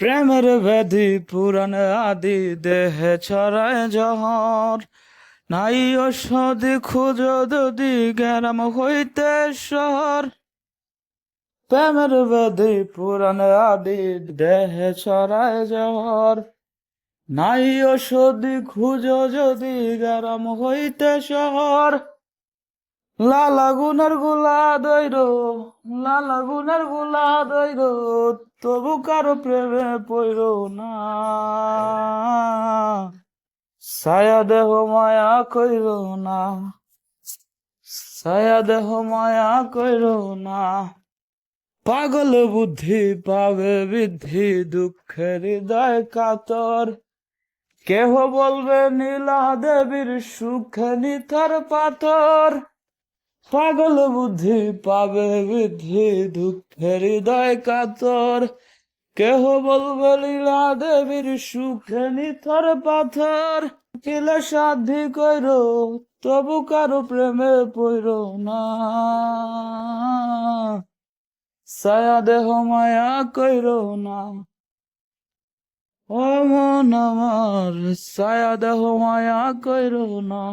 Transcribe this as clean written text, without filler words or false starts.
প্রেমের ব্যাধি পুরাণ আদি দেহে ছড়ায় জহর, নাই ঔষধি খুঁজো যদি গ্রাম হইতে শহর। প্রেমের ব্যাধি পুরাণ আদি দেহে ছড়ায় জহর, নাই ঔষধি খুঁজো যদি গ্রাম হইতে শহর। লালা গুনার গুলা দৈর, লালা গুনার গুলা দৈর, তবু কারো প্রেমে পইর না। ছায়া দেহ মায়া কইর না, ছায়া দেহ মায়া কইর না। পাগল বুদ্ধি পাবে বৃদ্ধি, দুঃখের হৃদয় কাতর। কেহ বলবে নীলা দেবীর সুখে নিথর পাথর। পাগল বুদ্ধি পাবে বৃদ্ধি, দুঃখের হৃদয় কাতর। কেহ বলবে লীলা দেবীর সুখে নিথর পাথর। কিলে সাধ্যি কইর, তবু কারো প্রেমে পইর না। ছায়া দেহ মায়া কইর না, ও মন আমার, ছায়া দেহ মায়া কইর না।